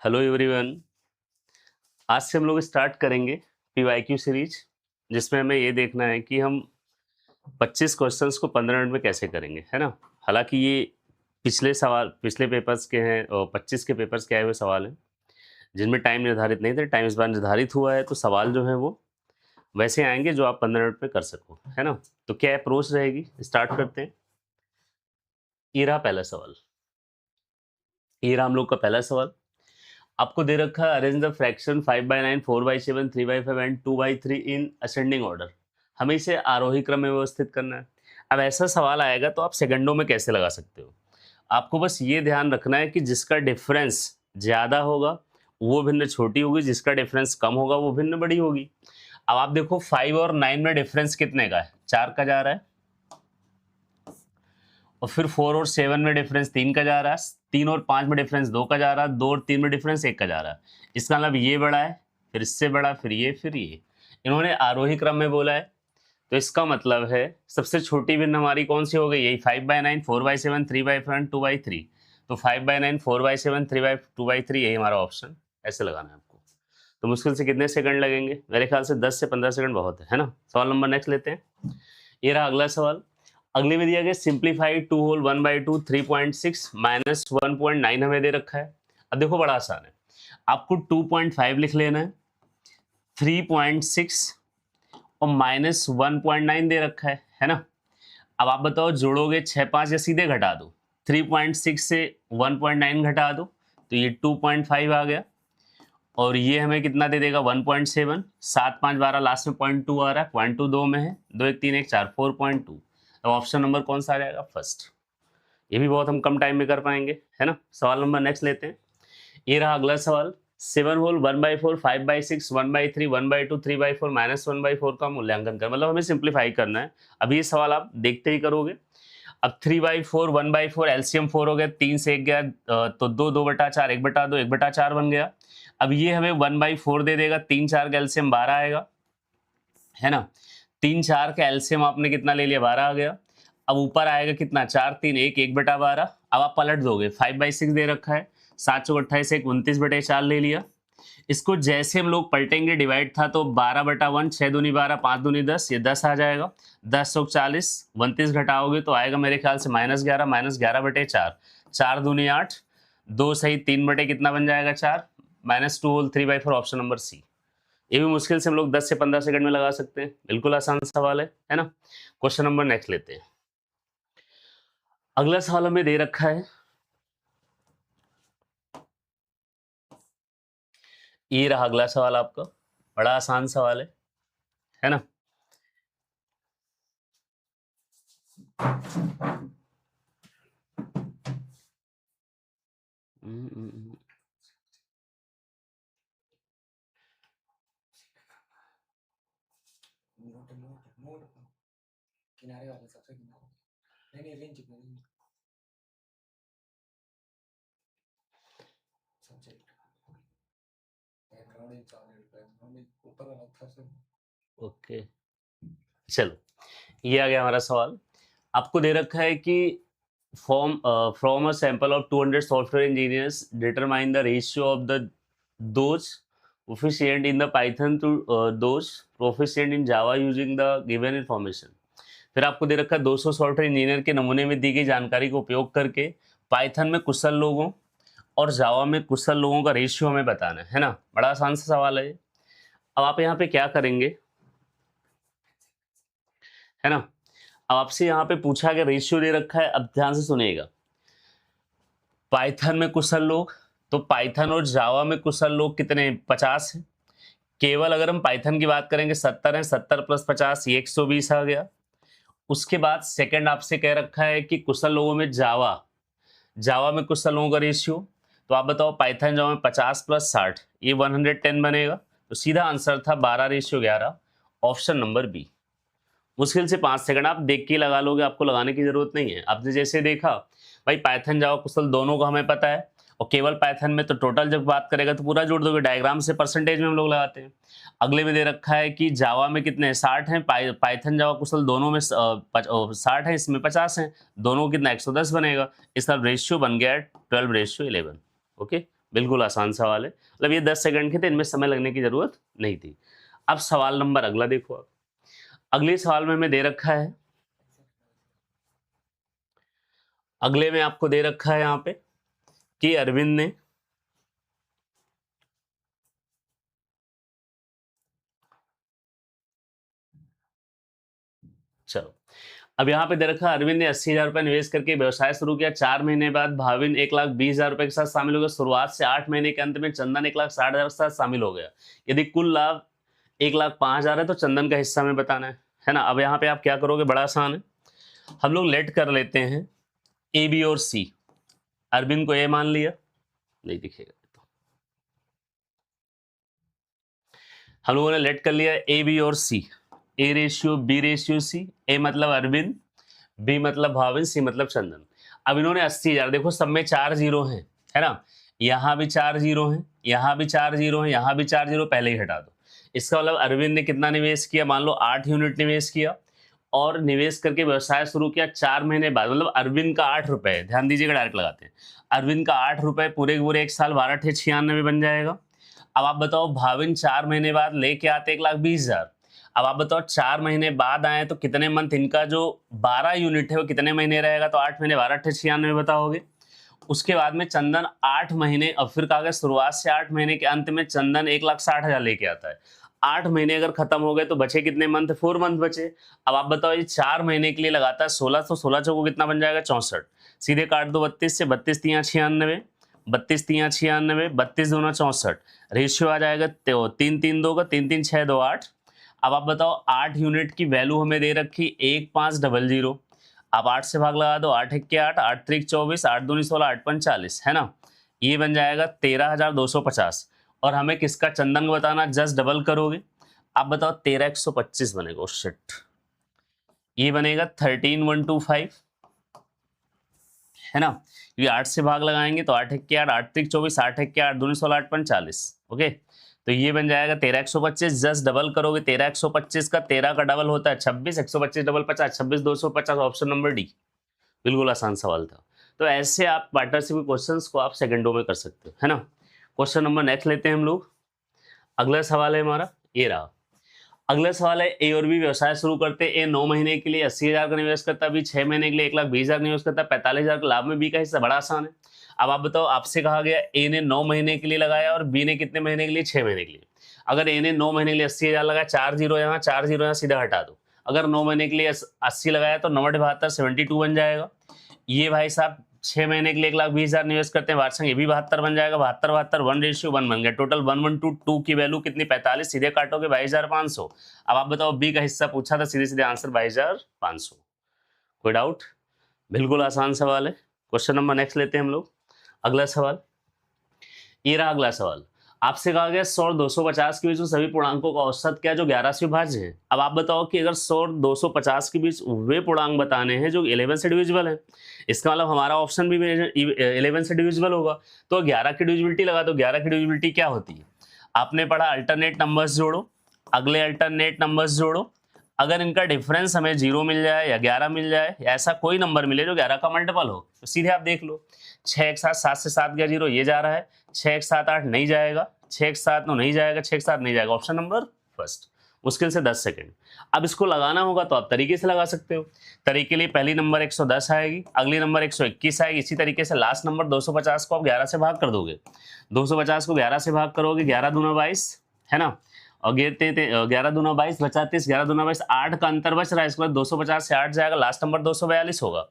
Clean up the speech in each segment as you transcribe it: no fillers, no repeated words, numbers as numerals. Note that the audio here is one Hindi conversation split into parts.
Hello everyone. आज से हम लोग स्टार्ट करेंगे पीवाईक्यू सीरीज, जिसमें हमें ये देखना है कि हम 25 क्वेश्चंस को 15 मिनट में कैसे करेंगे, है ना। हालांकि ये पिछले पेपर्स के हैं और 25 के पेपर्स के आए हुए सवाल हैं जिनमें टाइम निर्धारित नहीं थे। टाइम इस बार निर्धारित हुआ है, तो सवाल जो है वो वैसे आएंगे जो आप 15 मिनट में कर सको, है ना। तो क्या अप्रोच रहेगी, स्टार्ट करते हैं। ये रहा पहला सवाल, ये रहा हम लोग का पहला सवाल। आपको दे रखा है arrange the fraction 5/9, 4/7, 3/5 and 2/3 in ascending order. हमें इसे आरोही क्रम में व्यवस्थित करना है। अब ऐसा सवाल आएगा तो आप सेकंडों में कैसे लगा सकते हो। आपको बस ये ध्यान रखना है कि जिसका डिफरेंस ज्यादा होगा वो भिन्न छोटी होगी, जिसका डिफरेंस कम होगा वो भिन्न बड़ी होगी। अब आप देखो 5 और 9 में डिफरेंस कितने का है, 4 का जा रहा है। और फिर 4 और 7 में डिफरेंस 3 का जा रहा है, 3 और 5 में डिफरेंस 2 का जा रहा है, 2 और 3 में डिफरेंस 1 का जा रहा है। इसका मतलब ये बड़ा है, फिर इससे बड़ा, फिर ये, फिर ये। इन्होंने आरोही क्रम में बोला है, तो इसका मतलब है सबसे छोटी भिन्न हमारी कौन सी हो गई, यही 5/9, 4/7, 3/5, 2/3। तो 5/9, 4/7, 3/2/3 यही हमारा ऑप्शन। ऐसे लगाना है आपको। तो मुश्किल से कितने सेकंड लगेंगे, मेरे ख्याल से 10 से 15 सेकंड बहुत है ना। सवाल नंबर नेक्स्ट लेते हैं। ये रहा अगला सवाल। अगले में दिया गया सिंप्लीफाइड 2 होल 1/2 3.6 माइनस 1.9 हमें दे रखा है। अब देखो बड़ा आसान है, आपको 2.5 लिख लेना है, 3.6 और माइनस 1.9 दे रखा है ना। अब आप बताओ जोड़ोगे 6 5 या सीधे घटा दो। 3.6 से 1.9 घटा दो तो ये 2.5 आ गया, और ये हमें कितना दे देगा 1.7। 7 5 12 लास्ट में 0.2 आ रहा है, 0.2 2 में है, 2 1 3 1 4 4.2। तो ऑप्शन नंबर कौन सा आ जाएगा, फर्स्ट। ये भी बहुत हम कम टाइम में कर पाएंगे, है ना। सवाल नंबर नेक्स्ट लेते हैं। ये रहा अगला सवाल। 7 होल 1/4 5/6 1/3 1/2 3/4 माइनस 1/4 का मूल्यांकन कर, मतलब हमें सिंप्लीफाई करना है। अब ये सवाल आप देखते ही करोगे। अब 3/4 1/4 एलसीएम 4 हो गया, 3 से 1 गया तो 2 2/4 1/2 1/4 बन गया। अब ये हमें 1/4 दे देगा, 3 4 का एलसीएम 12 आएगा, है ना। 3 4 का एलसीएम आपने कितना ले लिया, 12 आ गया। अब ऊपर आएगा कितना, 4 3 1 1/12। अब आप पलट दोगे, 5/6 दे रखा है, 7 चौक 28 1 29/4 ले लिया। इसको जैसे हम लोग पलटेंगे, डिवाइड था तो 12/1 6 दूनी 12 5 दूनी 10, ये 10 आ जाएगा। 10 चौक 40 29 घटाओगे तो आएगा मेरे ख्याल से -11 -11/4, 4 दूनी 8, 2 सही 3 बटे कितना बन जाएगा 4, -2 होल 3/4 ऑप्शन नंबर सी। ये भी मुश्किल से हम लोग 10 से 15 सेकंड में लगा सकते हैं, बिल्कुल आसान सवाल है ना। क्वेश्चन नंबर नेक्स्ट लेते हैं। अगला सवाल हमें दे रखा है, ये रहा अगला सवाल आपका। बड़ा आसान सवाल है ना। किनारे वाले सबसे किनारे नहीं रेंज में सबसे ऊपर वाला था सब। ओके चलो, ये आ गया हमारा सवाल। आपको दे रखा है कि from a sample of 200 software engineers determine the ratio of the those proficient in the Python to those proficient in Java using the given information। फिर आपको दे रखा है 200 सॉफ्टवेयर इंजीनियर के नमूने में दी गई जानकारी का उपयोग करके पाइथन में कुशल लोगों और जावा में कुशल लोगों का रेशियो हमें बताना है ना। बड़ा आसान सा सवाल है। अब आप यहाँ पे क्या करेंगे, है ना। अब आपसे यहाँ पे पूछा गया रेशियो दे रखा है, अब ध्यान से सुनिएगा। पाइथन में कुशल लोग, तो पाइथन और जावा में कुशल लोग कितने, 50 है। केवल अगर हम पाइथन की बात करेंगे 70 है, 70 + 50 ये 120 आ गया। उसके बाद सेकंड आपसे कह रखा है कि कुशल लोगों में जावा में कुशल लोगों का रेशियो। तो आप बताओ पाइथन जावा में 50 + 60 ये 110 बनेगा। तो सीधा आंसर था 12:11 ऑप्शन नंबर बी। मुश्किल से 5 सेकंड आप देख के लगा लोगे, आपको लगाने की जरूरत नहीं है। आपने जैसे देखा भाई पाइथन जावा कुशल दोनों का हमें पता है, और केवल पाइथन में तो टोटल जब बात करेगा तो पूरा जोड़ दोगे, डायग्राम से परसेंटेज में हम लोग लगाते हैं। अगले में दे रखा है कि जावा में कितने 60 हैं, पाइथन जावा कुशल दोनों में 60 है, इसमें 50 हैं, दोनों कितना 110 बनेगा। इसका रेशियो बन गया 12:11। ओके, बिल्कुल आसान सवाल है, मतलब ये 10 सेकंड के थे, इनमें समय लगने की जरूरत नहीं थी। अब सवाल नंबर अगला देखो आप। अगले सवाल में हमें दे रखा है, अगले में आपको दे रखा है यहाँ पे कि अरविंद ने चलो अब यहाँ पे दे रखा है अरविंद ने 80,000 रुपए निवेश करके व्यवसाय शुरू किया। 4 महीने बाद भाविन 1,20,000 रुपए के साथ शामिल हो गया। शुरुआत से 8 महीने के अंत में चंदन 1,60,000 के साथ शामिल हो गया। यदि कुल लाभ 1,05,000 है तो चंदन का हिस्सा में बताना है ना। अब यहाँ पे आप क्या करोगे, बड़ा आसान है, हम लोग लेट कर लेते हैं ए बी और सी। अरविंद को ए मान लिया, नहीं दिखेगा तो हम लोगों ने लेट कर लिया ए बी और C, A ratio B ratio C. A मतलब अरविंद, बी मतलब भाविन, सी मतलब चंदन। अब इन्होंने 80,000, देखो सब में 4 जीरो हैं, है ना, यहाँ भी 4 जीरो हैं, यहाँ भी 4 जीरो हैं, यहाँ भी 4 जीरो, पहले ही हटा दो। इसका मतलब अरविंद ने कितना निवेश किया, मान लो 8 यूनिट निवेश किया और निवेश करके व्यवसाय शुरू किया 4 महीने बाद, मतलब अरविंद का 8 रुपए, ध्यान दीजिएगा, डायरेक्ट लगाते हैं। अरविंद का 8 रुपए पूरे के पूरे एक साल 12×8=96 बन जाएगा। अब आप बताओ भाविन 4 महीने बाद लेके आते 1,20,000। अब आप बताओ 4 महीने बाद आए तो कितने मंथ, इनका जो 12 यूनिट है वो कितने महीने रहेगा, तो 8 महीने 12×8=96 बताओगे। उसके बाद में चंदन 8 महीने, अब फिर कहा गया शुरुआत से 8 महीने के अंत में चंदन 1,60,000 लेके आता है। 8 महीने अगर खत्म हो गए तो बचे कितने मंथ, 4 मंथ बचे। अब आप बताओ ये 4 महीने के लिए लगाता है 16, तो 16 चौको कितना बन जाएगा, 64। सीधे काट दो 32 से, 32×3=96, 32×3=96, 32×2=64। रेशियो आ जाएगा 3×3=2 का, 3×3=6=8। अब आप बताओ 8 यूनिट की वैल्यू हमें दे रखी 1,500। आप 8 से भाग लगा दो, 8×1=8, 8×3=24, 8×2=16, 8×5=40, है ना। ये बन जाएगा 13,250। और हमें किसका, चंदन को बताना, जस्ट डबल करोगे। आप बताओ 13,125 बनेगा, ओ शिट, ये बनेगा 13,125, है ना, क्योंकि 8 से भाग लगाएंगे तो 8×1=8, 8×3=24, 8×1=8, 2×16, 8×5=40। ओके, तो ये बन जाएगा 13,125, जस्ट डबल करोगे 13,125 का 13 का डबल होता है 26, 125 डबल 50, 26,250, ऑप्शन नंबर डी। बिल्कुल आसान सवाल था। तो ऐसे आप पार्टनरशिप क्वेश्चंस को आप सेकंडों में कर सकते हो, है ना। क्वेश्चन नंबर नेक्स्ट लेते हैं हम लोग। अगला सवाल है हमारा, ये रहा। अगला सवाल है, ए और बी व्यवसाय शुरू करते। ए 9 महीने के लिए 80,000 का निवेश करता, बी 6 महीने के लिए 1,20,000 निवेश करता, 45,000 का लाभ में बी का हिस्सा। बड़ा आसान है। अब आप बताओ, आपसे कहा गया ए ने 9 महीने के लिए लगाया और बी ने कितने महीने के लिए, 6 महीने के लिए। अगर ए ने 9 महीने के लिए 80,000 लगाया, 4 जीरो यहाँ, 4 जीरो यहाँ, सीधा हटा दो। अगर 9 महीने के लिए 80 लगाया तो 9×72 72 बन जाएगा। ये भाई साहब 6 महीने के लिए 1,20,000 निवेश करते हैं, वार्षिक, ये भी 72 बन जाएगा। 72 1:1 बन गया। टोटल 1,122 की वैल्यू कितनी, 45, सीधे काटोगे 22,500। अब आप बताओ बी का हिस्सा पूछा था, सीधे सीधे आंसर 22,500। कोई डाउट, बिल्कुल आसान सवाल है। क्वेश्चन नंबर नेक्स्ट लेते हैं हम लोग। अगला सवाल, ये रहा अगला सवाल। आपसे कहा गया 100 और 250 के बीच में सभी पूर्णांकों का औसत क्या जो 11 से विभाज्य है। अब आप बताओ कि अगर 100 और 250 के बीच वे पूर्णांक बताने हैं जो 11 से डिविजिबल है, इसका मतलब हमारा ऑप्शन भी 11 से डिविजिबल होगा। तो 11 की डिविजिबिलिटी लगा दो। 11 की डिविजिबिलिटी क्या होती है, आपने पढ़ा, अल्टरनेट नंबर्स जोड़ो, अगले अल्टरनेट नंबर्स जोड़ो। अगर इनका डिफरेंस हमें 0 मिल जाए या 11 मिल जाए या ऐसा कोई नंबर मिले जो 11 का मल्टीपल हो, तो सीधे आप देख लो। 6 एक साथ, 7 से 7 गया 0, ये जा रहा है। 6 एक 7 8 नहीं जाएगा, 6 एक 7 9 नहीं जाएगा, 6 एक 7 नहीं जाएगा। Option number first. मुश्किल से 10 सेकंड। अब इसको लगाना होगा तो आप तरीके से लगा सकते हो। तरीके के लिए पहली नंबर 110 आएगी, अगली नंबर 121 आएगी। इसी तरीके से लास्ट नंबर 250 को आप 11 से भाग कर दोगे। 250 को 11 से भाग करोगे, 11 दूना 22, है ना, और 11 दूना 22 बचा 30, 11 दूना 22, 8 का अंतर बच रहा है। इसके बाद 250 से 8 जाएगा, लास्ट नंबर 242 होगा।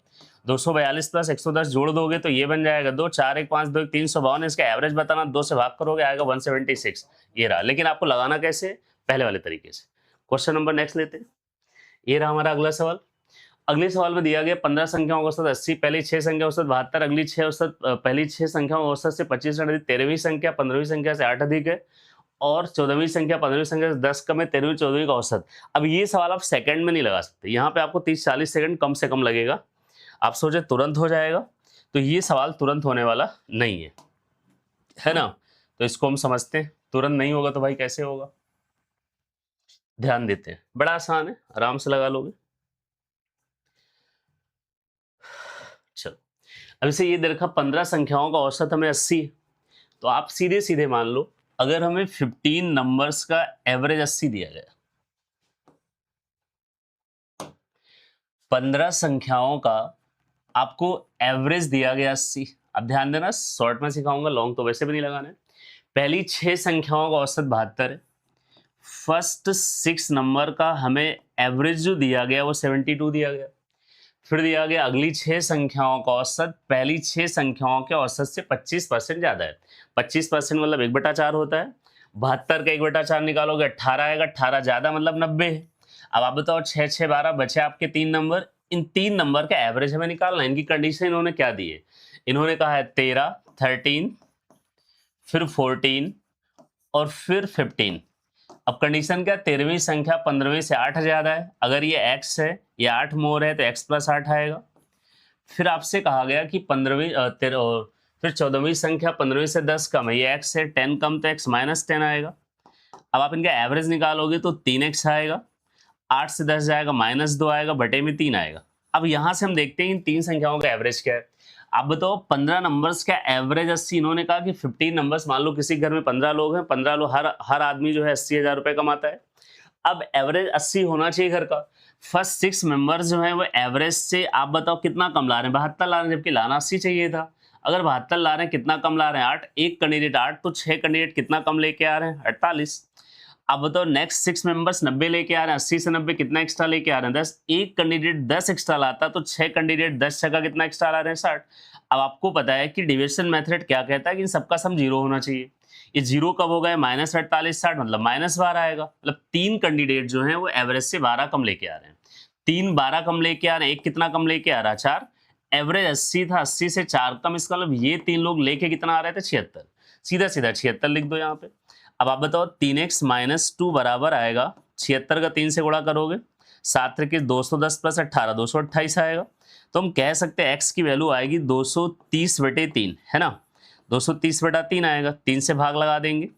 242 प्लस 110 जोड़ दोगे तो ये बन जाएगा 2 4 1 5 2 352। इसका एवरेज बताना, 2 से भाग करोगे आएगा 176। ये रहा। लेकिन आपको लगाना कैसे, पहले वाले तरीके से। क्वेश्चन नंबर नेक्स्ट लेते हैं। ये रहा हमारा अगला सवाल। अगले सवाल में दिया गया 15 संख्याओं का औसत 80, पहली 6 संख्या औसत 72, अगली 6 औसत, पहली 6 संख्याओं औसत से 25 अधिक, 13वीं संख्या 15वीं संख्या से 8 अधिक है, और 14वीं संख्या 15वीं संख्या से 10 कम है, 13वीं 14वीं का औसत। अब ये सवाल आप सेकंड में नहीं लगा सकते, यहाँ पे आपको 30-40 सेकंड कम से कम लगेगा। आप सोचे तुरंत हो जाएगा, तो ये सवाल तुरंत होने वाला नहीं है ना। तो इसको हम समझते हैं, तुरंत नहीं होगा तो भाई कैसे होगा, ध्यान देते हैं। बड़ा आसान है, आराम से लगा लोगे। चलो, अब इसे ये देखा 15 संख्याओं का औसत हमें 80, तो आप सीधे सीधे मान लो अगर हमें 15 नंबर्स का एवरेज 80 दिया गया, 15 संख्याओं का आपको एवरेज दिया गया 80। अब ध्यान देना, शॉर्ट में सिखाऊंगा, लॉन्ग तो वैसे भी नहीं लगाना है। पहली 6 संख्याओं का औसत 72 है। फर्स्ट 6 नंबर का हमें एवरेज जो दिया गया वो 72 दिया गया। फिर दिया गया अगली 6 संख्याओं का औसत, पहली 6 संख्याओं के औसत से 25% ज्यादा है। 25% मतलब 1/4 होता है। 72 का 1/4 निकालोगे 18 आएगा, 18 ज्यादा मतलब 90 है। अब आप बताओ 6 6 12 बचे आपके 3 नंबर, इन 3 नंबर का एवरेज हमें निकालना है। इनकी कंडीशन इन्होंने क्या दी है, इन्होंने कहा है 13, 13, फिर 14 और फिर 15। अब कंडीशन क्या, 13वीं संख्या 15वीं से 8 ज्यादा है। अगर ये x है, ये 8 मोर है तो x + 8 आएगा। फिर आपसे कहा गया कि 15वीं फिर 14वीं संख्या 15वीं से 10 कम है, ये x है, 10 कम तो x - 10 आएगा। अब आप इनका एवरेज निकालोगे तो 3x आएगा, 8 से 10 जाएगा -2 आएगा, बटे में 3 आएगा। अब यहां से हम देखते हैं इन 3 संख्याओं का एवरेज क्या है। आप बताओ 15 नंबर्स का एवरेज 80, इन्होंने कहा कि 15 नंबर्स, मान लो किसी घर में 15 लोग हैं, 15 लोग, हर आदमी जो है 80,000 रुपए कमाता है। अब एवरेज 80 होना चाहिए घर का। फर्स्ट 6 मेंबर्स जो है वो एवरेज से आप बताओ कितना कम ला रहे हैं, 72 ला रहे हैं, जबकि लाना 80 चाहिए था। अगर 72 ला रहे हैं, कितना कम ला रहे हैं, 8। एक कैंडिडेट 8, तो 6 कैंडिडेट कितना कम लेके आ रहे हैं, 48। अब बताओ नेक्स्ट 6 मेंबर्स 90 लेके आ रहे हैं, 80 से 90 कितना एक्स्ट्रा लेके आ रहे हैं, 10। एक कैंडिडेट 10 एक्स्ट्रा लाता तो 6 कैंडिडेट 10 छक्का कितना एक्स्ट्रा ला रहे हैं, 60। अब आपको पता है कि डिविजन मेथड क्या कहता है कि इन सबका सम 0 होना चाहिए। ये 0 कब होगा, -48 60 मतलब -12 आएगा। मतलब 3 कैंडिडेट जो हैं वो एवरेज से 12 कम लेके आ रहे हैं। 3 12 कम लेके आ रहे हैं, एक कितना कम लेके आ रहा है, 4। एवरेज 80 था, 80 से 4 कम, इसका मतलब ये 3 लोग लेके कितना आ रहे थे, 76। सीधा सीधा 76 लिख दो यहाँ पे। अब आप बताओ 3x - 2 बराबर आएगा, 76 का 3 से गुणा करोगे, 7 3 210 + 18 228 आएगा। तो हम कह सकते हैं x की वैल्यू आएगी 230/3, है ना। 230/3 आएगा, 3 से भाग लगा देंगे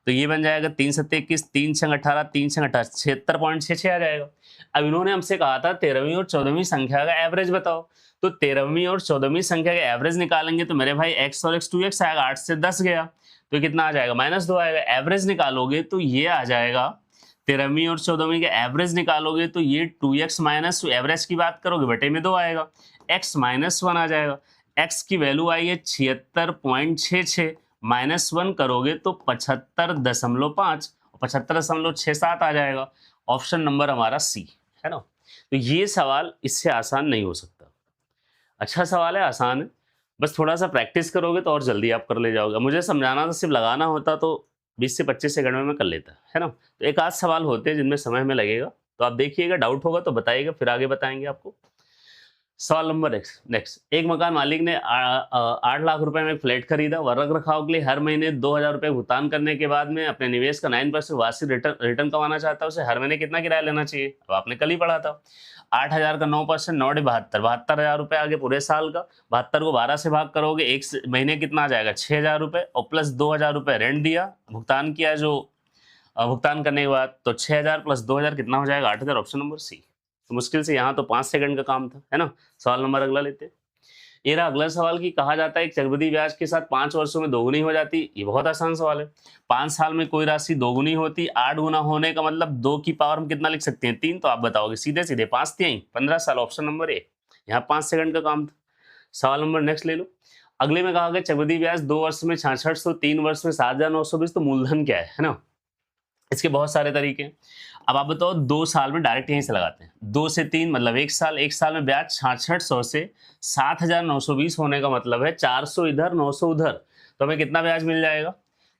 तो ये बन जाएगा 3 7 21, 3 6 18, 3 6 18, 76.66 आ जाएगा। अब इन्होंने हमसे कहा था 13वीं और 14वीं संख्या का एवरेज बताओ, तो 13वीं और 14वीं संख्या का एवरेज निकालेंगे तो मेरे भाई x और x 2x आएगा, 8 से 10 गया तो कितना आ जाएगा, -2 आएगा। एवरेज निकालोगे तो ये आ जाएगा, 13वीं और 14वीं का एवरेज निकालोगे तो ये 2x - एवरेज की बात करोगे बटे में 2 आएगा, x -1 आ जाएगा। x की वैल्यू आई है 76.66, -1 करोगे तो 75.5, 75.67 आ जाएगा। ऑप्शन नंबर हमारा सी है ना। तो ये सवाल इससे आसान नहीं हो सकता। अच्छा सवाल है, आसान है, बस थोड़ा सा प्रैक्टिस करोगे तो और जल्दी आप कर ले जाओगे। मुझे समझाना था, सिर्फ लगाना होता तो 20 से 25 सेकंड में मैं कर लेता, है ना। तो एक आध सवाल होते हैं जिनमें समय में लगेगा, तो आप देखिएगा, डाउट होगा तो बताइएगा, फिर आगे बताएंगे आपको। सवाल नंबर नेक्स्ट, एक मकान मालिक ने 8 लाख रुपए में एक फ्लैट खरीदा व रख रखाव के लिए हर महीने 2,000 रुपए भुगतान करने के बाद में अपने निवेश का 9% वार्षिक रिटर्न कमाना चाहता है। उसे हर महीने कितना किराया लेना चाहिए, अब आपने कल ही पढ़ा था। 8,000 का 9%, 9 72, 72,000 रुपए आगे पूरे साल का। 72 को 12 से भाग करोगे, एक महीने कितना आ जाएगा, 6,000 रुपए, और प्लस 2,000 रुपए रेंट दिया, भुगतान किया जो भुगतान करने के बाद, तो 6,000 प्लस 2,000 कितना हो जाएगा, 8,000। Option number C. तो मुश्किल से यहाँ तो 5 सेकंड का काम था, है ना। सवाल नंबर अगला लेते हैं। ये रहा अगला सवाल की कहा जाता है एक चक्रवृद्धि ब्याज के साथ 5 वर्षों में दोगुनी हो जाती। ये बहुत आसान सवाल है। 5 साल में कोई राशि दोगुनी होती, 8 गुना होने का मतलब 2 की पावर हम कितना लिख सकते हैं, 3। तो आप बताओगे सीधे सीधे 5 3 15 साल, ऑप्शन नंबर ए। यहाँ 5 सेकंड का काम था। सवाल नंबर नेक्स्ट ले लो। अगले में कहा गया चक्रवृद्धि ब्याज 2 वर्ष में 6600, 3 वर्ष में 7,920, तो मूलधन क्या है ना। इसके बहुत सारे तरीके हैं। अब आप बताओ 2 साल में डायरेक्ट यहीं से लगाते हैं, 2 से 3 मतलब 1 साल, 1 साल में ब्याज 6600 से 7,920 होने का मतलब है 400 इधर 900 उधर, तो हमें कितना ब्याज मिल जाएगा।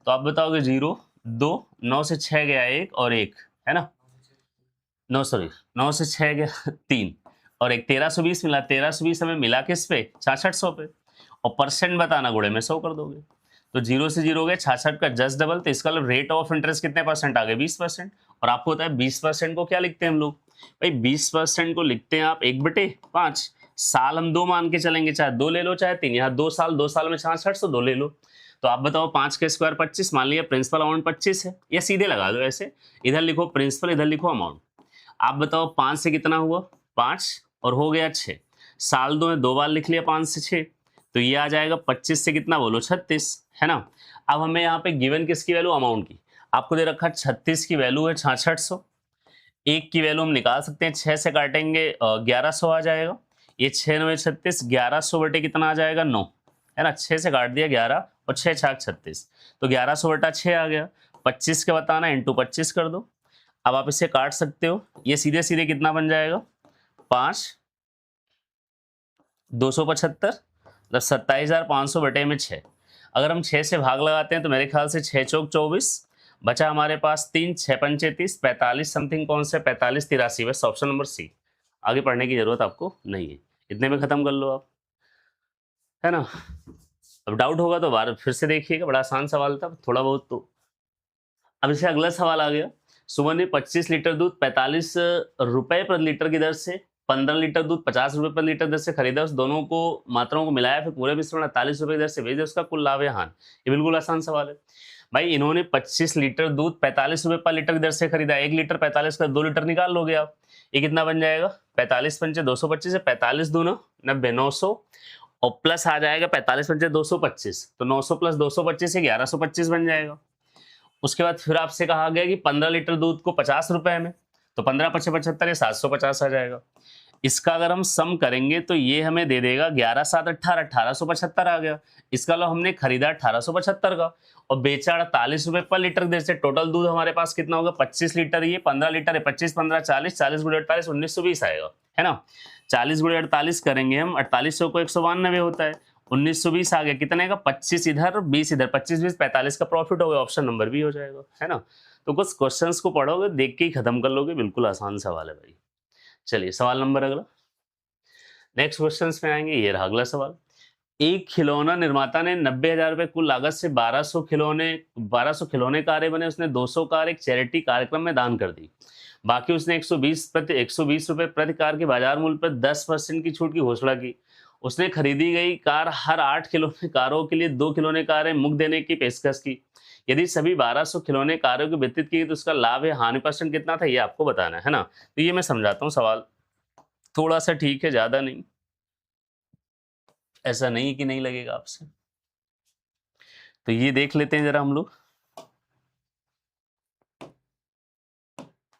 तो आप बताओगे 0 2, 9 से 6 गया 1 और 1, है ना। 9 से 6 गया 3 और 1, 1320 मिला। 1320 हमें मिला किस पे, 6600 पे, और परसेंट बताना, गुणे में 100 कर दोगे तो 0 से 0 गए, 66 का जस्ट डबल, तो इसका रेट ऑफ इंटरेस्ट कितने परसेंट आ गए, 20%। और आपको होता है 20% को क्या लिखते हैं हम लोग, भाई 20% को लिखते हैं आप 1/5। साल हम 2 मान के चलेंगे, चाहे 2 ले लो चाहे 3, यहाँ 2 साल, 2 साल में 6600, 2 ले लो। तो आप बताओ 5 के स्क्वायर 25, मान लिया प्रिंसिपल अमाउंट 25 है, या सीधे लगा दो ऐसे, इधर लिखो प्रिंसिपल, इधर लिखो अमाउंट। आप बताओ 5 से कितना हुआ, 5 और हो गया 6, साल 2 में 2 बार लिख लिया 5 से 6, तो ये आ जाएगा 25 से कितना बोलो, 36, है ना। अब हमें यहाँ पे गिवन किसकी वैल्यू, अमाउंट की। आपको दे रखा 36 की वैल्यू है 6600, एक की वैल्यू हम निकाल सकते हैं, 6 से काटेंगे 1100 आ जाएगा। ये 6 9 36, 1100 बटे कितना आ जाएगा 9, है ना। 6 से काट दिया 11 और 6 छाक 36, तो 1100 बटा 6 आ गया। 25 के बताना, इंटू 25 कर दो। अब आप इसे काट सकते हो, ये सीधे सीधे कितना बन जाएगा 5 275, मतलब 27,500 बटे में 6। अगर हम 6 से भाग लगाते हैं तो मेरे ख्याल से 6 चौक 24, बचा हमारे पास 3, 6 पंचे 30, 45 समथिंग, कौन से 45 83, बस ऑप्शन नंबर सी। आगे पढ़ने की जरूरत आपको नहीं है, इतने में खत्म कर लो आप, है ना। अब डाउट होगा तो बार फिर से देखिएगा, बड़ा आसान सवाल था थोड़ा बहुत तो। अब इसे अगला सवाल आ गया, सुमन ने 25 लीटर दूध 45 रुपए प्रति लीटर की दर से 15 लीटर दूध 50 रुपए प्रति लीटर दर से खरीदा, उस दोनों को मात्राओं को मिलाया, फिर पूरे मिश्रण 48 रुपए की दर से बेचे, उसका कुल लाभ या हानि। ये बिल्कुल आसान सवाल है भाई। इन्होंने 25 लीटर दूध 45 रुपए पर लीटर की दर से खरीदा, 1 लीटर 45 का 2 लीटर निकाल लोगे आप, ये कितना बन जाएगा 45 पंचे 225 है, 45 दूना 90, 900 और प्लस आ जाएगा 45 पंचे 225, तो 900 प्लस 225 है 1125 बन जाएगा। उसके बाद फिर आपसे कहा गया कि 15 लीटर दूध को 50 रुपए में, तो 15 पचे 75 है 750 आ जाएगा। इसका अगर हम सम करेंगे तो ये हमें दे देगा 11 7 18 1875 आ गया। इसका लो हमने खरीदा 1875 का और बेचा 48 रुपए पर लीटर दे से, टोटल दूध हमारे पास कितना होगा 25 लीटर, ये 15 लीटर है, 25 15 40, 40 गुणे 48 1920 आएगा, है ना। 40 गुणे 48 करेंगे हम, 4800 को 192 होता है, 1920 आ गया, कितने का 25 इधर 20 इधर, 25 20 45 का प्रॉफिट हो गया, ऑप्शन नंबर बी हो जाएगा, है ना। तो कुछ क्वेश्चंस को पढ़ोगे देख के ही खत्म कर लोगे, बिल्कुल आसान सवाल है भाई। चलिए सवाल नंबर अगला, नेक्स्ट क्वेश्चन में आएंगे। ये रहा अगला सवाल, एक खिलौना निर्माता ने 90,000 रुपए कुल लागत से 1200 खिलौने कारें बने, उसने 200 कार एक चैरिटी कार्यक्रम में दान कर दी, बाकी उसने 120 रुपए प्रति कार के बाजार मूल्य पर 10% की छूट की घोषणा की। उसने खरीदी गई कार हर 8 खिलौने कारों के लिए 2 खिलौने कारें मुफ्त देने की पेशकश की। यदि सभी 1200 खिलौने कारों को वितरित की तो उसका लाभ या हानि परसेंट कितना था, ये आपको बताना है ना। तो ये मैं समझाता हूँ सवाल, थोड़ा सा ठीक है, ज्यादा नहीं, ऐसा नहीं कि नहीं लगेगा आपसे। तो ये देख लेते हैं जरा हम लोग,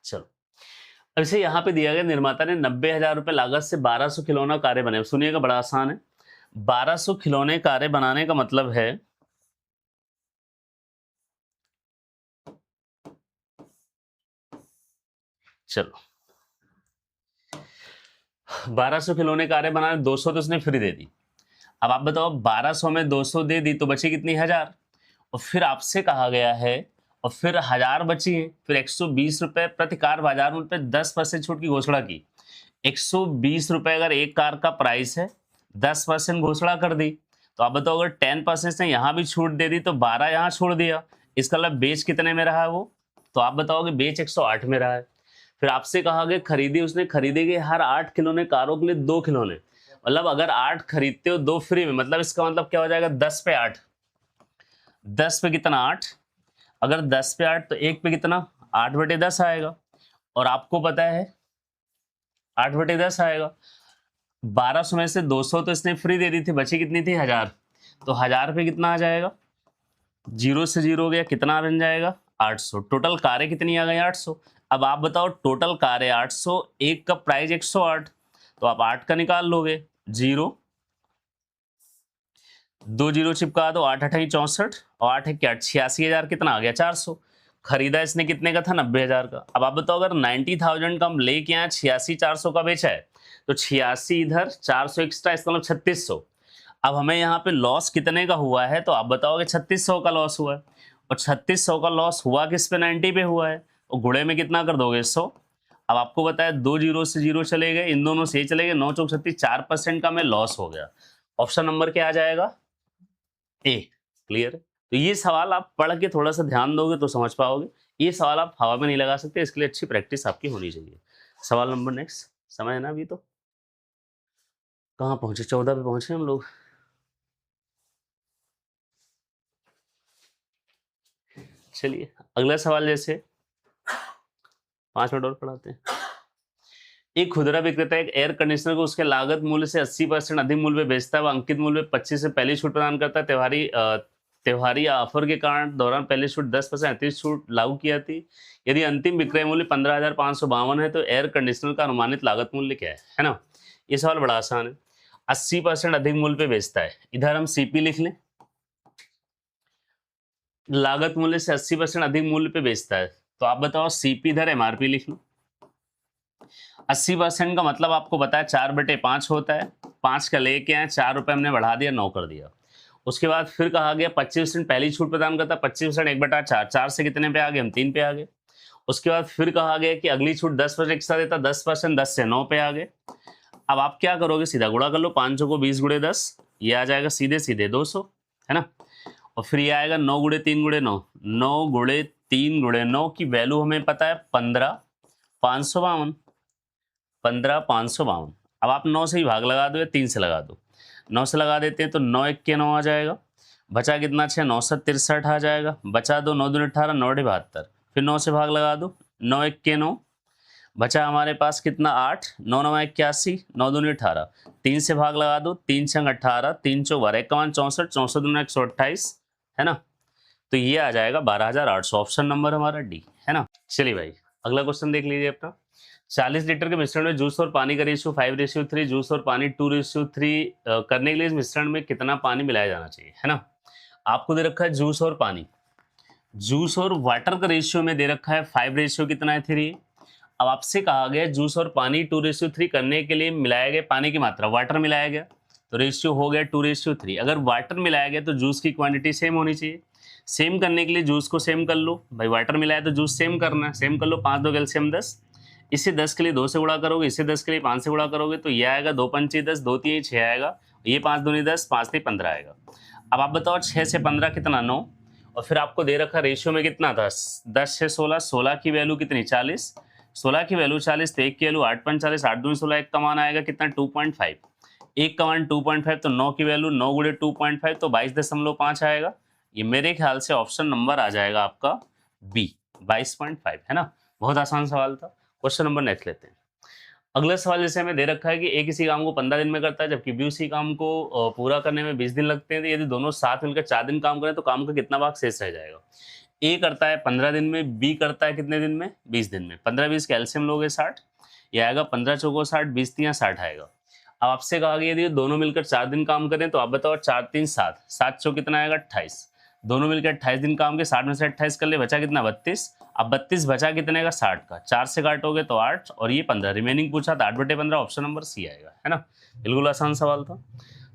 चलो। अब इसे यहाँ पे दिया गया, निर्माता ने 90,000 रुपए लागत से 1200 खिलौना कारें बने। सुनिएगा बड़ा आसान है, 1200 खिलौने कारें बनाने का मतलब है, चलो 1200 खिलौने कारें बनाने, 200 तो उसने फ्री दे दी। अब आप बताओ 1200 में 200 दे दी तो बची कितनी 1000, और फिर आपसे कहा गया है और फिर 1000 बची है, फिर 120 रुपए प्रति कार बाजार मूल्य पे 10% छूट की घोषणा की। 120 रुपए अगर एक कार का प्राइस है, 10% घोषणा कर दी, तो आप बताओ अगर 10% ने यहाँ भी छूट दे दी तो 12 यहाँ छोड़ दिया, इसका मतलब बेच कितने में रहा है वो, तो आप बताओगे बेच 108 में रहा है। फिर आपसे कहा गया खरीदी, उसने खरीदे गए हर 8 खिलौने कारों के लिए 2 खिलौने, मतलब अगर 8 खरीदते हो 2 फ्री में, मतलब इसका मतलब क्या हो जाएगा 10 पे 8, 10 पे कितना 8, अगर 10 पे 8 तो 1 पे कितना 8 बटे 10 आएगा, और आपको पता है 8 बटे 10 आएगा। 1200 में से 200 तो इसने फ्री दे दी थी, बची कितनी थी 1000, तो 1000 पे कितना आ जाएगा, 0 से 0 हो गया, कितना बन जाएगा 800। टोटल कारें कितनी आ गई 800। अब आप बताओ टोटल कारें 800, एक का प्राइस 108, तो आप 8 का निकाल लोगे, 0 2 0 चिपका दो, 8 8 64 और 8 क्या 86,000, कितना आ गया 400। खरीदा इसने कितने का था 90,000 का। अब आप बताओ अगर 90,000 का हम लेके आए 86,400 का बेचा है, तो 86 इधर 400 एक्स्ट्रा, इसका मतलब 3600। अब हमें यहाँ पे लॉस कितने का हुआ है, तो आप बताओगे 3600 का लॉस हुआ है, और 3600 का लॉस हुआ किस पे 90 पे हुआ है, और गुणे में कितना कर दोगे 100। अब आपको बताया 2 0 से 0 चले गए, इन दोनों से चले गए, 9 चौक 36, 4% का में लॉस हो गया। ऑप्शन नंबर क्या आ जाएगा ए, क्लियर है। तो ये सवाल आप पढ़ के थोड़ा सा ध्यान दोगे तो समझ पाओगे, ये सवाल आप हवा में नहीं लगा सकते, इसके लिए अच्छी प्रैक्टिस आपकी होनी चाहिए। सवाल नंबर नेक्स्ट, समय है ना अभी, तो कहाँ पहुंचे 14 पे पहुंचे हम लोग। चलिए अगला सवाल, जैसे 5 मिनट और पढ़ाते हैं। एक खुदरा विक्रेता एक एयर कंडीशनर को उसके लागत मूल्य से 80% अधिक मूल्य पे बेचता है, वह अंकित मूल्य पे 25 से पहली छूट प्रदान करता है, त्योहारी त्योहारी ऑफर के कारण दौरान पहले छूट 10% अतिरिक्त छूट लागू किया थी। यदि अंतिम विक्रय मूल्य 15,552 है तो एयर कंडीशनर का अनुमानित लागत मूल्य क्या है ना? ये सवाल बड़ा आसान है। 80% अधिक मूल्य पे बेचता है, इधर हम सीपी लिख लें। लागत मूल्य से 80% अधिक मूल्य पे बेचता है, तो आप बताओ सीपी इधर एमआरपी लिख लो। 80% का मतलब आपको पता है 4/5 होता है। 5 का लेके आए, 4 रुपये हमने बढ़ा दिया, 9 कर दिया। उसके बाद फिर कहा गया 25% पहली छूट प्रदान करता है, 25% 1/4, 4 से कितने पे आ गए हम? 3 पे आ गए। उसके बाद फिर कहा गया कि अगली छूट 10% एक्स्ट्रा देता, 10% 10 से 9 पे आ गए। अब आप क्या करोगे? सीधा गुणा कर लो, 500 को 20 गुणे 10, ये आ जाएगा सीधे सीधे 200, है ना? और फिर ये आएगा 9 गुणे 3 गुणे 9, 9 गुणे 3 गुणे 9 की वैल्यू हमें पता है 15,552, 15,552। अब आप 9 से ही भाग लगा दो या 3 से लगा दो। 9 से लगा देते हैं तो 9 1 के 9 आ जाएगा, बचा कितना? 6, 9 7 63 आ जाएगा, बचा दो 9 दूनी 18, 9 72, फिर 9 से भाग लगा दो, 9 1 के 9, बचा हमारे पास कितना? 8, 9 9 81, 9 दूनी 18, 3 से भाग लगा दो, 3 6 18, 3 चौ 12, 51 64, 64 दूनी 128, है ना? तो ये आ जाएगा 12,800, ऑप्शन नंबर हमारा डी, है ना? चलिए भाई अगला क्वेश्चन देख लीजिए अपना। 40 लीटर के मिश्रण में जूस और पानी का रेशियो 5:3, जूस और पानी 2:3 करने के लिए इस मिश्रण में कितना पानी मिलाया जाना चाहिए, है ना? आपको दे रखा है जूस और पानी, जूस और वाटर का रेशियो में दे रखा है 5 रेशियो कितना है 3। अब आपसे कहा गया जूस और पानी 2:3 करने के लिए मिलाया गया पानी की मात्रा, वाटर मिलाया गया तो रेशियो हो गया 2:3। अगर वाटर मिलाया गया तो जूस की क्वांटिटी सेम होनी चाहिए। सेम करने के लिए जूस को सेम कर लो भाई, वाटर मिलाया तो जूस सेम करना है, सेम कर लो। 5 2 कैल्शियम 10, इसे 10 के लिए 2 से गुणा करोगे, इसे 10 के लिए 5 से गुणा करोगे तो ये आएगा 2 पंचे 10, 2 3 6 आएगा, ये 5 दूनी 10, 5 3 15 आएगा। अब आप बताओ 6 से 15 कितना? 9। और फिर आपको दे रखा रेशियो में कितना था? 10 से 16, 16 की वैल्यू कितनी? 40, 16 की वैल्यू 40, तो 1 की वैल्यू 8 5 40, 8 दूनी 16, 1 का मान आएगा कितना? 2.5, 1 का मान 2.5, तो 9 की वैल्यू 9 गुणे 2.5 तो 22.5 आएगा। ये मेरे ख्याल से ऑप्शन नंबर आ जाएगा आपका बी, 22.5, है ना? बहुत आसान सवाल था। क्वेश्चन नंबर नेक्स्ट लेते हैं। अगला सवाल जैसे हमें दे रखा है कि ए किसी काम को 15 दिन में करता है जबकि बी उसी काम को पूरा करने में 20 दिन लगते हैं, तो यदि दोनों साथ मिलकर 4 दिन काम करें तो काम का कितना भाग शेष रह जाएगा? ए करता है 15 दिन में, बी करता है कितने दिन में? 20 दिन में। 15 20 कैल्शियम लोगे 60, ये आएगा 15 चौको 60, 20 3 60 आएगा। अब आपसे कहा गया यदि दोनों मिलकर 4 दिन काम करें तो आप बताओ 4 3 7, 7 चौ कितना आएगा? 28। दोनों मिलकर 28 दिन काम के, 60 में से 28 कर ले, बचा कितना? 32। अब 32 बचा कितने का? 60 का, 4 से काटोगे तो 8 और ये 15, रिमेनिंग पूछा था 8/15, ऑप्शन नंबर सी आएगा, है ना? बिल्कुल आसान सवाल था।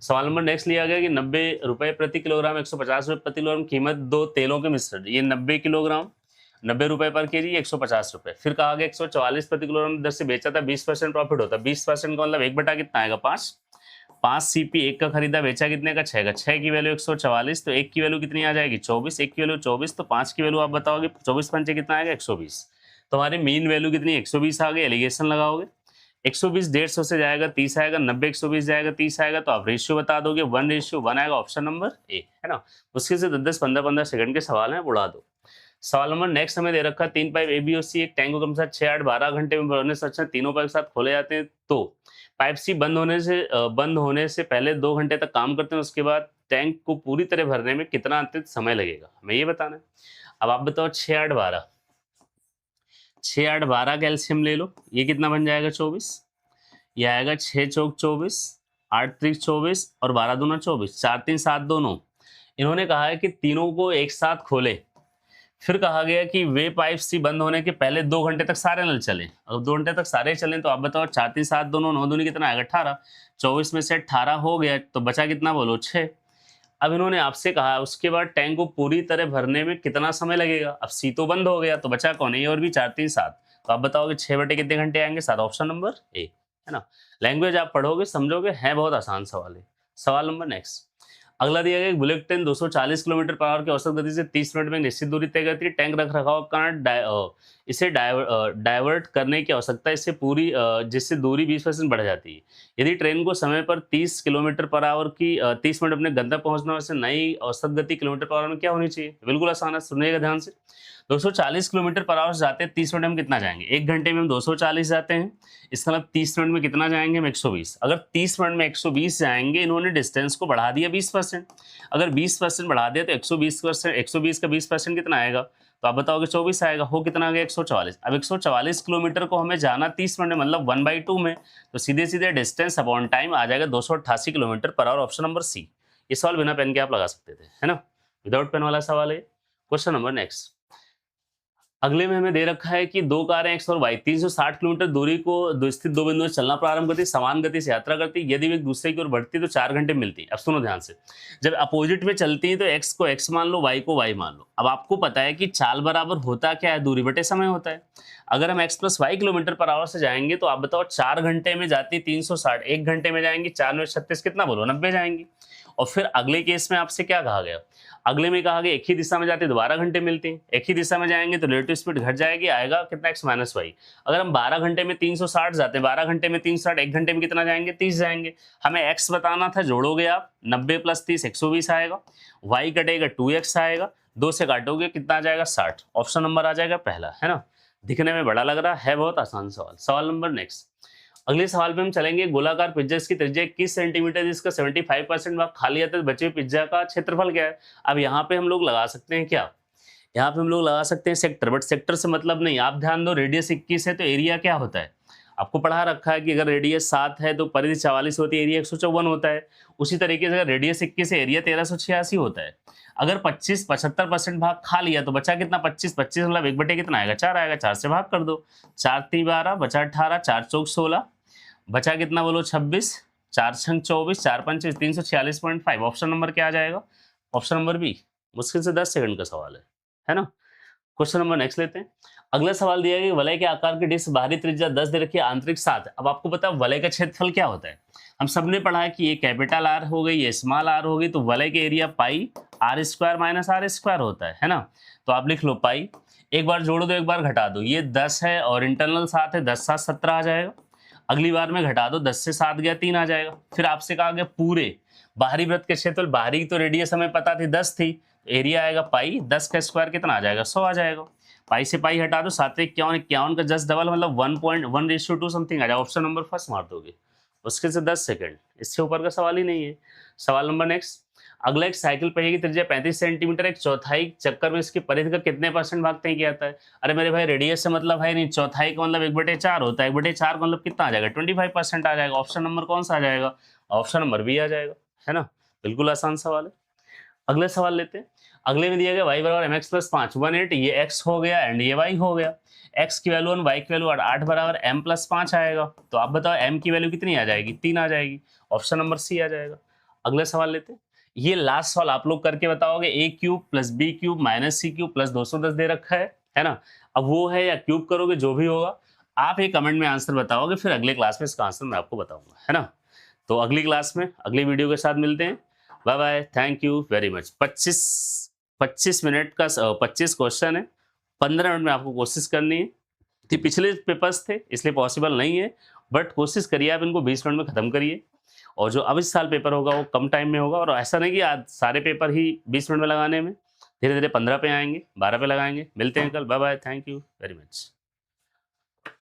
सवाल नंबर नेक्स्ट लिया गया कि 90 रुपए प्रति किलोग्राम, 150 रुपए प्रति किलोग्राम कीमत दो तेलों के मिश्रण, ये 90 किलोग्राम 90 रुपए पर केजी, 150 रुपए। फिर कहा गया 144 प्रति किलोग्राम दर से बेचा था, 20% प्रॉफिट होता। 20% का मतलब 1 बटा कितना आएगा? 5। 5 सीपी 1 का खरीदा, बेचा कितने का? 6 का। 6 की वैल्यू 144, तो 1 की वैल्यू कितनी आ जाएगी? 24। 1 की वैल्यू 24, तो 5 की वैल्यू आप बताओगे 24 पंचे कितना आएगा? 120। तो हमारी मीन वैल्यू कितनी? 120 आ गई। एलिगेशन लगाओगे 120 150 से जाएगा 30 आएगा, 90 120 जाएगा 30 आएगा, तो आप रेशियो बता दोगे 1:1 आएगा, ऑप्शन नंबर ए, है ना? मुश्किल से 10 10 15 15 सेकंड के सवाल हैं, उड़ा दो। सवाल नंबर नेक्स्ट हमें दे रखा है 3 पाइप ए बी और सी एक टैंक को कम से कम 6 8 12 घंटे में भरने से अच्छा 3 पाइप साथ खोले जाते हैं, तो पाइप सी बंद होने से पहले 2 घंटे तक काम करते हैं, उसके बाद टैंक को पूरी तरह भरने में कितना अतिरिक्त समय लगेगा, हमें ये बताना है। अब आप बताओ 6 8 12, 6 8 12 कैल्शियम ले लो, ये कितना बन जाएगा? 24। ये आएगा 6 चौक 24, 8 त्रिक 24 और 12 दूना 24, 4 3 7 दोनों। इन्होंने कहा है कि तीनों को एक साथ खोले। फिर कहा गया कि वे पाइप सी बंद होने के पहले 2 घंटे तक सारे नल चले। अगर 2 घंटे तक सारे चलें तो आप बताओ 4 3 7 दोनों, 9 दूनी कितना आएगा? 18। 24 में से 18 हो गया तो बचा कितना? बोलो 6। अब इन्होंने आपसे कहा उसके बाद टैंक को पूरी तरह भरने में कितना समय लगेगा। अब सी तो बंद हो गया तो बचा कौन है? और भी 4 3 7, तो आप बताओगे 6 बटे कितने घंटे आएंगे? 7, ऑप्शन नंबर ए, है ना? लैंग्वेज आप पढ़ोगे समझोगे, है बहुत आसान सवाल है। सवाल नंबर नेक्स्ट अगला दिया गया, bullet train 240 kilometre per our की औसत गति से 30 मिनट में निश्चित दूरी तय करती है। टैंक रख रखाव के कारण इसे डाइवर्ट करने की आवश्यकता इससे पूरी जिससे दूरी 20% बढ़ जाती है। यदि ट्रेन को समय पर 30 किलोमीटर पर आवर की 30 मिनट अपने गंतव्य पहुंचना, वैसे नई औसत गति किलोमीटर पर आवर में क्या होनी चाहिए? बिल्कुल आसान है, सुनिएगा ध्यान से। 240 किलोमीटर पर आवर से जाते हैं, 30 मिनट में कितना जाएंगे? 1 घंटे में हम 240 जाते हैं, इसका मतलब 30 मिनट में कितना जाएंगे हम? 120। अगर 30 मिनट में 120 जाएंगे, इन्होंने डिस्टेंस को बढ़ा दिया 20%। अगर 20% बढ़ा दिया तो 120 का 20% कितना आएगा? तो आप बताओगे 24 आएगा। हो कितना आ गया? 144। अब 144 किलोमीटर को हमें जाना 30 मिनट में, मतलब 1/2 में, तो सीधे सीधे डिस्टेंस अपॉन टाइम आ जाएगा 288 kilometre per our. Option number सी। ये सवाल बिना पेन के आप लगा सकते थे, है ना? विदाउट पेन वाला सवाल है। Question number next. अगले में हमें दे रखा है कि दो कारें एक्स और वाई 360 किलोमीटर दूरी को स्थित दो बिंदुओं से चलना प्रारंभ करती, समान गति से यात्रा करती। यदि वे एक दूसरे की ओर बढ़ती तो 4 घंटे मिलती। अब सुनो ध्यान से, जब अपोजिट में चलती है तो एक्स को एक्स मान लो, वाई को वाई मान लो। अब आपको पता है कि चाल बराबर होता क्या है? दूरी बटे समय होता है। अगर हम x plus y kilometre per hour से जाएंगे तो आप बताओ 4 घंटे में जाती 360, 1 घंटे में जाएंगी 4 में 36, कितना बोलो? 90 जाएंगी। और फिर अगले केस में आपसे क्या कहा गया? अगले में कहा गया एक ही दिशा में जाते 12 घंटे मिलते हैं। एक ही दिशा में जाएंगे तो रिलेटिव स्पीड घट जाएगी, आएगा कितना? X minus y. अगर हम 12 घंटे में 360 जाते हैं, 12 घंटे में 360, 1 घंटे में कितना जाएंगे? 30 जाएंगे। हमें एक्स बताना था, जोड़ोगे आप 90 प्लस 30 120 आएगा। वाई कटेगा 2x आएगा, 2 से काटोगे कितना आ जाएगा? 60। ऑप्शन नंबर आ जाएगा पहला, है ना? दिखने में बड़ा लग रहा है, बहुत आसान सवाल। सवाल नंबर नेक्स्ट। अगले सवाल पे हम चलेंगे। गोलाकार पिज्जा की त्रिज्या 21 सेंटीमीटर, जिसका 75% भाग खाली आता है, बचे हुए पिज्जा का क्षेत्रफल क्या है? अब यहाँ पे हम लोग लगा सकते हैं क्या? यहाँ पे हम लोग लगा सकते हैं सेक्टर, बट सेक्टर से मतलब नहीं। आप ध्यान दो, रेडियस 21 है तो एरिया क्या होता है? आपको पढ़ा रखा है कि अगर रेडियस 7 है तो परिधि 44 होती है, एरिया 154 होता है। उसी तरीके से अगर रेडियस 21 है, एरिया 1386 होता है। अगर 75% भाग खा लिया तो बचा कितना? 25 मतलब 1 बटे कितना आएगा? 4 आएगा। 4 से भाग कर दो, 4 3 12, बचा 18, 4 चौक 16, बचा कितना बोलो? 26, 4 छंग 24, 4 पंच 346.5। ऑप्शन नंबर क्या आ जाएगा? Option number B. मुश्किल से 10 सेकंड का सवाल है ना? क्वेश्चन नंबर नेक्स्ट लेते हैं। अगला सवाल दिया है कि वलय के आकार की डिस्क बाहरी त्रिज्या 10 दे रखी है, आंतरिक 7 है। अब आपको पता है वलय का क्षेत्रफल क्या होता है? हम सबने पढ़ा है कि ये कैपिटल आर हो गई, ये स्मॉल आर हो गई, तो वलय के area pi r square minus r square होता है ना? तो आप लिख लो पाई, एक बार जोड़ो दो, एक बार घटा दो। ये 10 है और इंटरनल 7 है, 10 7 17 आ जाएगा। अगली बार में घटा दो, 10 से 7 गया 3 आ जाएगा। फिर आपसे कहा गया पूरे बाहरी वृत्त के क्षेत्रफल, बाहरी तो रेडियस हमें पता थी 10 थी, एरिया आएगा पाई, 10 का स्क्वायर कितना आ जाएगा? 100 आ जाएगा। पाई से पाई हटा दो, 7 51, 51 का जस्ट डबल मतलब 1.1:2 समथिंग आ जाएगा। ऑप्शन नंबर फर्स्ट मार दोगे। मुश्किल से 10 सेकंड, इससे ऊपर का सवाल ही नहीं है। सवाल नंबर नेक्स्ट। अगला एक साइकिल पहिए की त्रिज्या 35 सेंटीमीटर, एक चौथाई चक्कर में इसकी परिधि का कितने % भाग तय किया जाता है? अरे मेरे भाई रेडियस से मतलब है नहीं, चौथाई का मतलब 1/4 होता है, 1/4 का मतलब कितना आ जाएगा? 25% आ जाएगा। ऑप्शन नंबर कौन सा आ जाएगा? ऑप्शन नंबर बी आ जाएगा, है ना? बिल्कुल आसान सवाल है। अगले सवाल लेते हैं। अगले में दिया गया y बराबर mx प्लस 5 18, ये x हो गया एंड ये y हो गया। x की वैल्यू 1, y की वैल्यू 8 बराबर m प्लस 5 आएगा। तो आप बताओ m की वैल्यू कितनी आ जाएगी? 3 आ जाएगी। ऑप्शन नंबर सी आ जाएगा। अगला सवाल लेते हैं। ये लास्ट सवाल आप लोग करके बताओगे। a cube plus b cube minus c cube plus 210 दे रखा है ना? अब वो है या क्यूब करोगे, जो भी होगा आप एक कमेंट में आंसर बताओगे, फिर अगले क्लास में इसका आंसर मैं आपको बताऊंगा, है ना? तो अगली क्लास में अगली वीडियो के साथ मिलते हैं। Bye bye, thank you very much. 25 minute का 25 क्वेश्चन है, 15 मिनट में आपको कोशिश करनी है। कि पिछले पेपर्स थे इसलिए पॉसिबल नहीं है, बट कोशिश करिए आप इनको 20 मिनट में ख़त्म करिए। और जो अब इस साल पेपर होगा वो कम टाइम में होगा, और ऐसा नहीं कि आज सारे पेपर ही 20 मिनट में लगाने में, धीरे धीरे 15 पे आएंगे, 12 पे लगाएंगे। मिलते हैं कल, bye bye, thank you very much.